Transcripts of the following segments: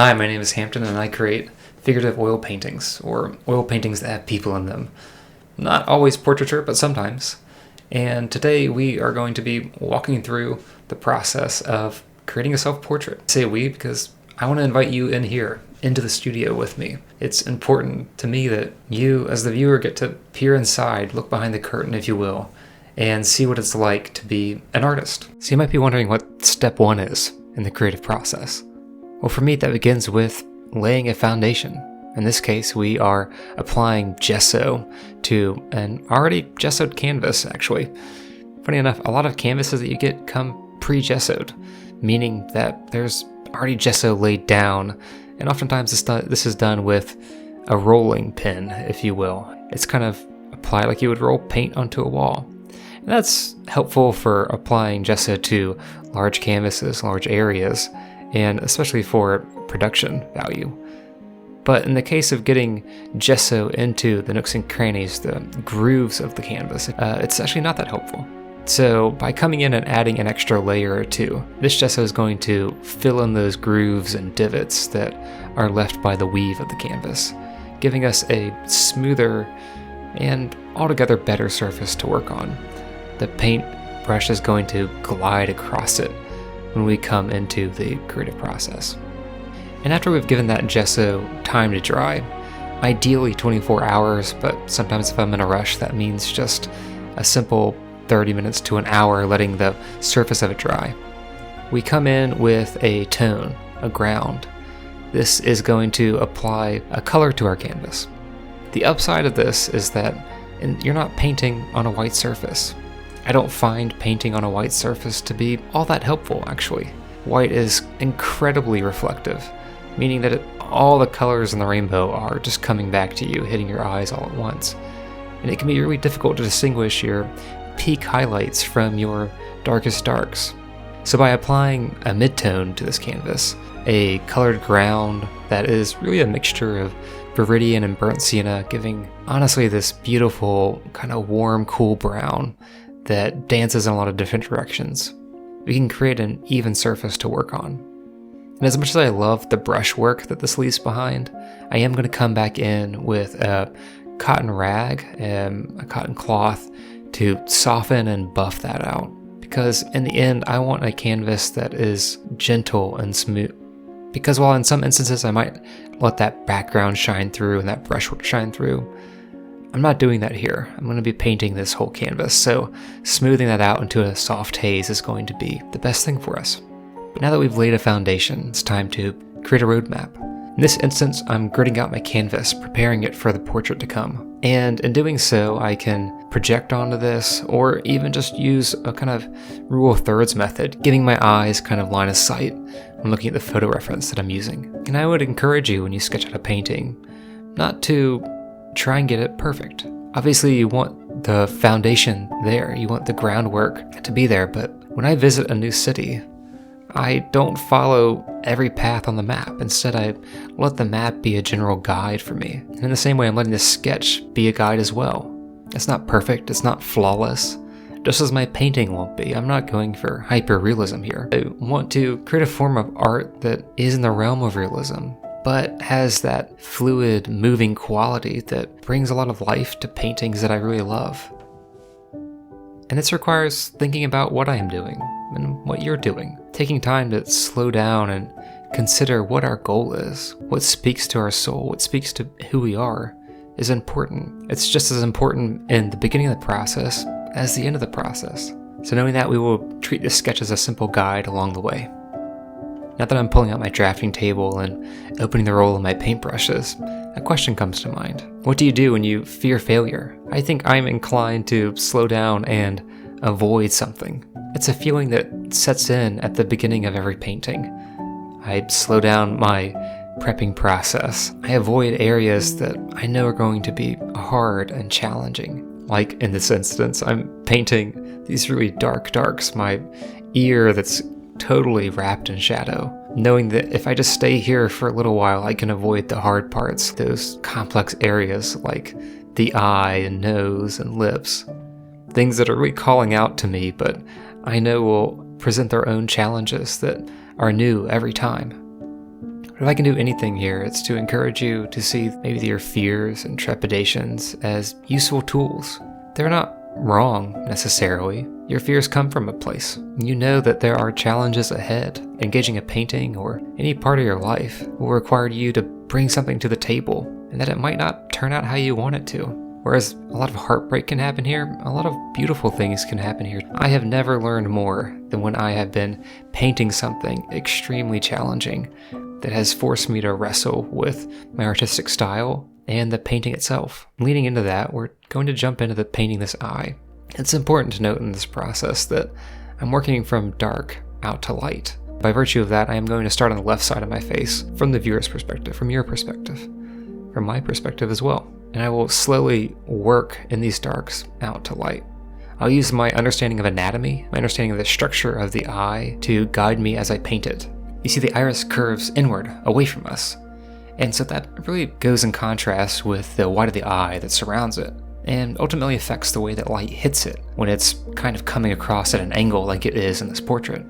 Hi, my name is Hampton and I create figurative oil paintings, or oil paintings that have people in them. Not always portraiture, but sometimes. And today we are going to be walking through the process of creating a self-portrait. I say we because I want to invite you in here, into the studio with me. It's important to me that you, as the viewer, get to peer inside, look behind the curtain, if you will, and see what it's like to be an artist. So you might be wondering what step one is in the creative process. Well, for me, that begins with laying a foundation. In this case, we are applying gesso to an already gessoed canvas, actually. Funny enough, a lot of canvases that you get come pre-gessoed, meaning that there's already gesso laid down, and oftentimes this is done with a rolling pin, if you will. It's kind of applied like you would roll paint onto a wall. And that's helpful for applying gesso to large canvases, large areas, and especially for production value. But in the case of getting gesso into the nooks and crannies, the grooves of the canvas, it's actually not that helpful. So by coming in and adding an extra layer or two, this gesso is going to fill in those grooves and divots that are left by the weave of the canvas, giving us a smoother and altogether better surface to work on. The paint brush is going to glide across it when we come into the creative process. And after we've given that gesso time to dry, ideally 24 hours, but sometimes if I'm in a rush, that means just a simple 30 minutes to an hour letting the surface of it dry. We come in with a tone, a ground. This is going to apply a color to our canvas. The upside of this is that you're not painting on a white surface. I don't find painting on a white surface to be all that helpful, actually. White is incredibly reflective, meaning that all the colors in the rainbow are just coming back to you, hitting your eyes all at once. And it can be really difficult to distinguish your peak highlights from your darkest darks. So by applying a midtone to this canvas, a colored ground that is really a mixture of viridian and burnt sienna, giving honestly this beautiful kind of warm, cool brown that dances in a lot of different directions, we can create an even surface to work on. And as much as I love the brush work that this leaves behind, I am going to come back in with a cotton rag and a cotton cloth to soften and buff that out. Because in the end, I want a canvas that is gentle and smooth. Because while in some instances I might let that background shine through and that brushwork shine through, I'm not doing that here. I'm going to be painting this whole canvas, so smoothing that out into a soft haze is going to be the best thing for us. But now that we've laid a foundation, it's time to create a roadmap. In this instance, I'm gridding out my canvas, preparing it for the portrait to come. And in doing so, I can project onto this, or even just use a kind of rule of thirds method, giving my eyes kind of line of sight when looking at the photo reference that I'm using. And I would encourage you when you sketch out a painting, not to try and get it perfect. Obviously, you want the foundation there, you want the groundwork to be there, but when I visit a new city, I don't follow every path on the map. Instead, I let the map be a general guide for me. And in the same way, I'm letting this sketch be a guide as well. It's not perfect, it's not flawless, just as my painting won't be. I'm not going for hyper-realism here. I want to create a form of art that is in the realm of realism, but has that fluid, moving quality that brings a lot of life to paintings that I really love. And this requires thinking about what I am doing and what you're doing. Taking time to slow down and consider what our goal is, what speaks to our soul, what speaks to who we are is important. It's just as important in the beginning of the process as the end of the process. So knowing that, we will treat this sketch as a simple guide along the way. Now that I'm pulling out my drafting table and opening the roll of my paintbrushes, a question comes to mind. What do you do when you fear failure? I think I'm inclined to slow down and avoid something. It's a feeling that sets in at the beginning of every painting. I slow down my prepping process. I avoid areas that I know are going to be hard and challenging. Like in this instance, I'm painting these really dark darks, my ear that's totally wrapped in shadow, knowing that if I just stay here for a little while, I can avoid the hard parts, those complex areas like the eye and nose and lips, things that are really calling out to me, but I know will present their own challenges that are new every time. But if I can do anything here, it's to encourage you to see maybe your fears and trepidations as useful tools. They're not wrong necessarily. Your fears come from a place. You know that there are challenges ahead. Engaging a painting or any part of your life will require you to bring something to the table, and that it might not turn out how you want it to. Whereas a lot of heartbreak can happen here, a lot of beautiful things can happen here. I have never learned more than when I have been painting something extremely challenging that has forced me to wrestle with my artistic style and the painting itself. Leading into that, we're going to jump into the painting this eye. It's important to note in this process that I'm working from dark out to light. By virtue of that, I am going to start on the left side of my face from the viewer's perspective, from your perspective, from my perspective as well. And I will slowly work in these darks out to light. I'll use my understanding of anatomy, my understanding of the structure of the eye to guide me as I paint it. You see, the iris curves inward, away from us. And so that really goes in contrast with the white of the eye that surrounds it, and ultimately affects the way that light hits it when it's kind of coming across at an angle like it is in this portrait.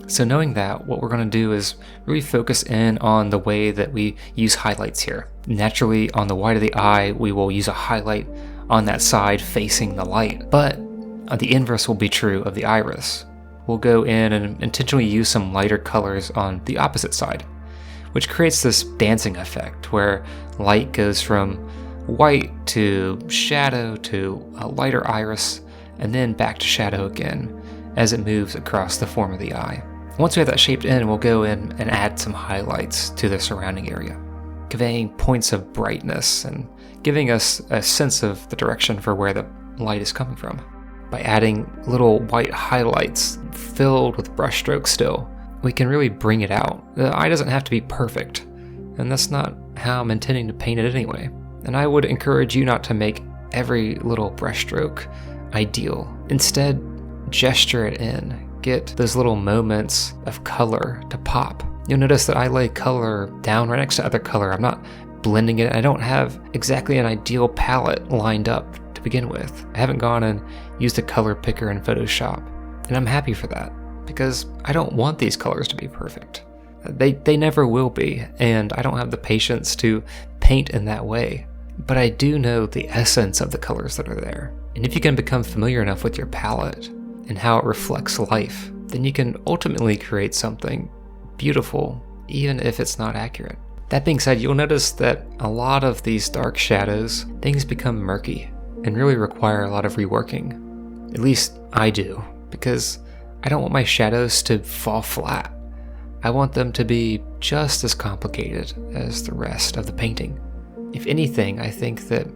So knowing that, what we're going to do is really focus in on the way that we use highlights here. Naturally, on the white of the eye, we will use a highlight on that side facing the light, but the inverse will be true of the iris. We'll go in and intentionally use some lighter colors on the opposite side, which creates this dancing effect where light goes from white to shadow to a lighter iris and then back to shadow again as it moves across the form of the eye. Once we have that shaped in, we'll go in and add some highlights to the surrounding area, conveying points of brightness and giving us a sense of the direction for where the light is coming from. By adding little white highlights filled with brushstrokes still, we can really bring it out. The eye doesn't have to be perfect, and that's not how I'm intending to paint it anyway. And I would encourage you not to make every little brushstroke ideal. Instead, gesture it in. Get those little moments of color to pop. You'll notice that I lay color down right next to other color. I'm not blending it. I don't have exactly an ideal palette lined up to begin with. I haven't gone and used a color picker in Photoshop, and I'm happy for that, because I don't want these colors to be perfect. They never will be, and I don't have the patience to paint in that way. But I do know the essence of the colors that are there. And if you can become familiar enough with your palette and how it reflects life, then you can ultimately create something beautiful, even if it's not accurate. That being said, you'll notice that a lot of these dark shadows, things become murky and really require a lot of reworking. At least I do, because I don't want my shadows to fall flat. I want them to be just as complicated as the rest of the painting. If anything, I think that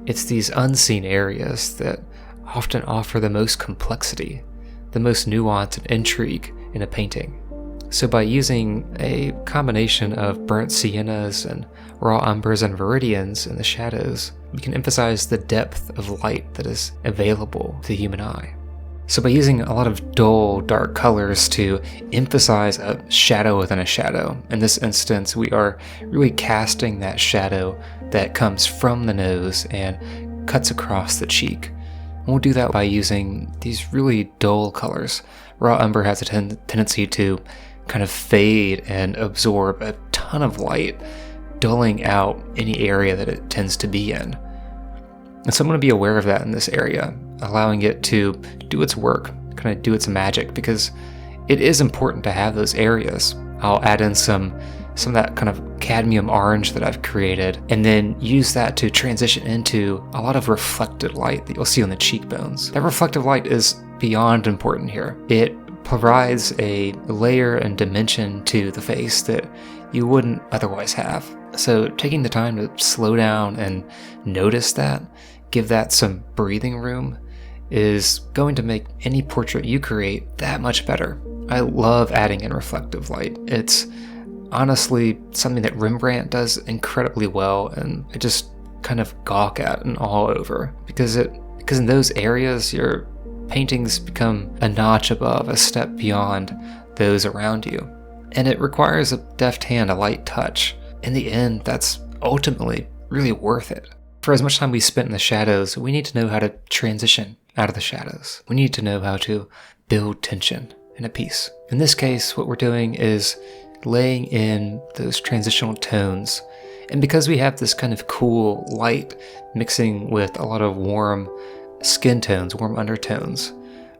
it's these unseen areas that often offer the most complexity, the most nuance and intrigue in a painting. So by using a combination of burnt siennas and raw umbers and viridians in the shadows, we can emphasize the depth of light that is available to the human eye. So by using a lot of dull, dark colors to emphasize a shadow within a shadow, in this instance, we are really casting that shadow that comes from the nose and cuts across the cheek. And we'll do that by using these really dull colors. Raw umber has a tendency to kind of fade and absorb a ton of light, dulling out any area that it tends to be in. And so I'm going to be aware of that in this area, allowing it to do its work, kind of do its magic, because it is important to have those areas. I'll add in some of that kind of cadmium orange that I've created, and then use that to transition into a lot of reflected light that you'll see on the cheekbones. That reflective light is beyond important here. It provides a layer and dimension to the face that you wouldn't otherwise have. So taking the time to slow down and notice that, give that some breathing room, is going to make any portrait you create that much better. I love adding in reflective light. It's honestly something that Rembrandt does incredibly well, and I just kind of gawk at and all over, because in those areas your paintings become a notch above, a step beyond those around you. And it requires a deft hand, a light touch. In the end, that's ultimately really worth it. For as much time we spent in the shadows, we need to know how to transition out of the shadows. We need to know how to build tension in a piece. In this case, what we're doing is laying in those transitional tones. And because we have this kind of cool light mixing with a lot of warm skin tones, warm undertones,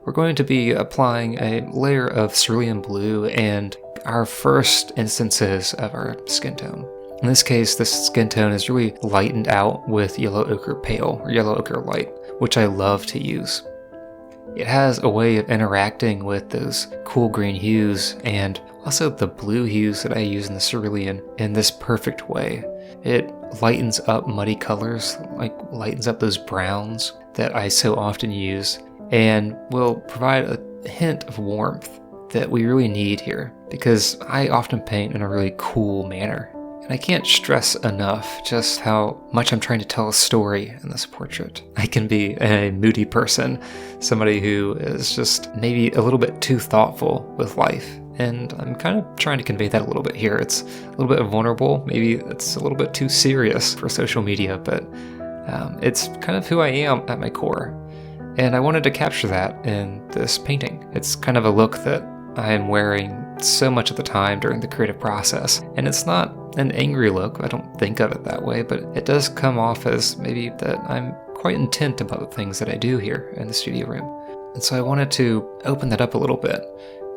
we're going to be applying a layer of cerulean blue and our first instances of our skin tone. In this case, this skin tone is really lightened out with yellow ochre pale, or yellow ochre light, which I love to use. It has a way of interacting with those cool green hues and also the blue hues that I use in the cerulean in this perfect way. It lightens up muddy colors, like lightens up those browns that I so often use, and will provide a hint of warmth that we really need here, because I often paint in a really cool manner. And I can't stress enough just how much I'm trying to tell a story in this portrait. I can be a moody person, somebody who is just maybe a little bit too thoughtful with life. And I'm kind of trying to convey that a little bit here. It's a little bit vulnerable, maybe it's a little bit too serious for social media, but it's kind of who I am at my core. And I wanted to capture that in this painting. It's kind of a look that I am wearing so much of the time during the creative process. And it's not an angry look, I don't think of it that way, but it does come off as maybe that I'm quite intent about the things that I do here in the studio room. And so I wanted to open that up a little bit,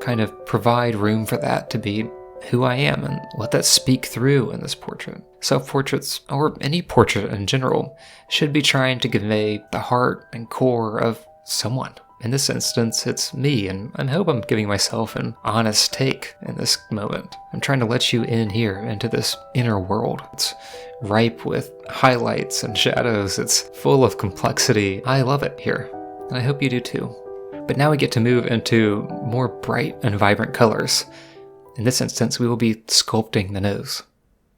kind of provide room for that to be who I am and let that speak through in this portrait. Self-portraits, or any portrait in general, should be trying to convey the heart and core of someone. In this instance, it's me, and I hope I'm giving myself an honest take in this moment. I'm trying to let you in here into this inner world. It's ripe with highlights and shadows. It's full of complexity. I love it here, and I hope you do too. But now we get to move into more bright and vibrant colors. In this instance, we will be sculpting the nose.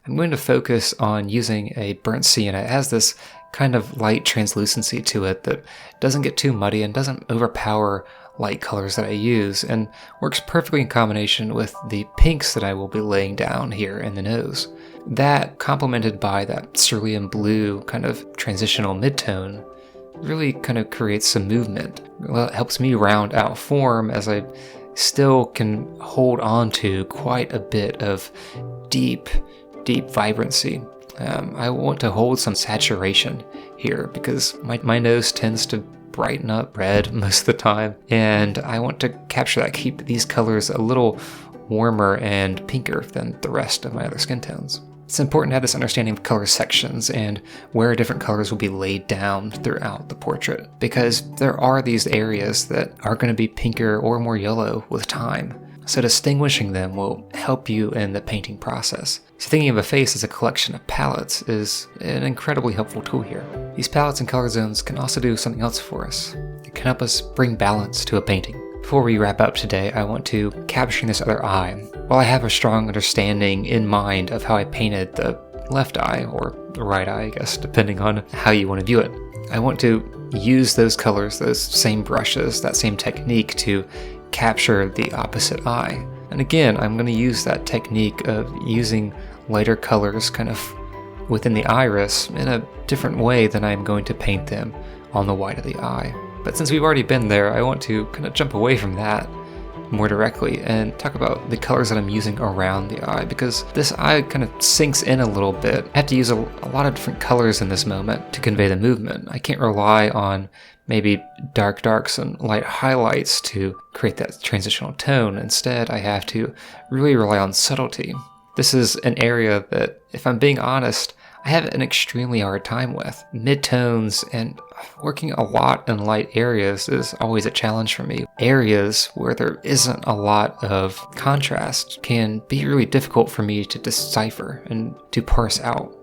I'm going to focus on using a burnt sienna. It has this kind of light translucency to it that doesn't get too muddy and doesn't overpower light colors that I use, and works perfectly in combination with the pinks that I will be laying down here in the nose. That, complemented by that cerulean blue kind of transitional midtone, really kind of creates some movement. Well, it helps me round out form as I still can hold on to quite a bit of deep vibrancy. I want to hold some saturation here because my nose tends to brighten up red most of the time, and I want to capture that, keep these colors a little warmer and pinker than the rest of my other skin tones. It's important to have this understanding of color sections and where different colors will be laid down throughout the portrait, because there are these areas that are going to be pinker or more yellow with time. So distinguishing them will help you in the painting process. So thinking of a face as a collection of palettes is an incredibly helpful tool here. These palettes and color zones can also do something else for us. It can help us bring balance to a painting. Before we wrap up today, I want to capture this other eye. While I have a strong understanding in mind of how I painted the left eye, or the right eye, I guess, depending on how you want to view it, I want to use those colors, those same brushes, that same technique to capture the opposite eye. And again, I'm going to use that technique of using lighter colors kind of within the iris in a different way than I'm going to paint them on the white of the eye. But since we've already been there, I want to kind of jump away from that more directly and talk about the colors that I'm using around the eye, because this eye kind of sinks in a little bit. I have to use a lot of different colors in this moment to convey the movement. I can't rely on maybe darks and light highlights to create that transitional tone. Instead, I have to really rely on subtlety. This is an area that, if I'm being honest, I have an extremely hard time with. Midtones and working a lot in light areas is always a challenge for me. Areas where there isn't a lot of contrast can be really difficult for me to decipher and to parse out.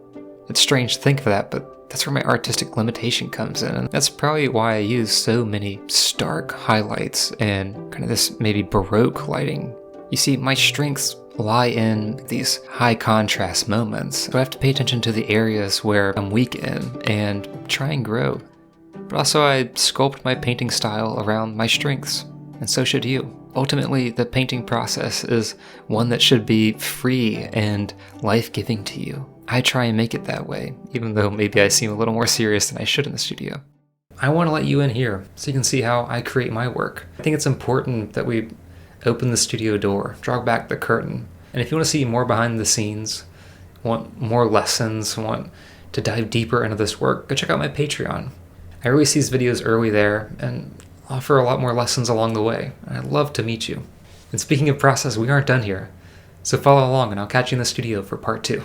It's strange to think of that, but that's where my artistic limitation comes in, and that's probably why I use so many stark highlights and kind of this maybe Baroque lighting. You see, my strengths lie in these high contrast moments, so I have to pay attention to the areas where I'm weak in and try and grow. But also I sculpt my painting style around my strengths, and so should you. Ultimately, the painting process is one that should be free and life-giving to you. I try and make it that way, even though maybe I seem a little more serious than I should in the studio. I want to let you in here so you can see how I create my work. I think it's important that we open the studio door, draw back the curtain, And if you want to see more behind the scenes, want more lessons, want to dive deeper into this work, go check out my Patreon. I release these videos early there and offer a lot more lessons along the way, and I'd love to meet you. And speaking of process, we aren't done here. So follow along and I'll catch you in the studio for part 2.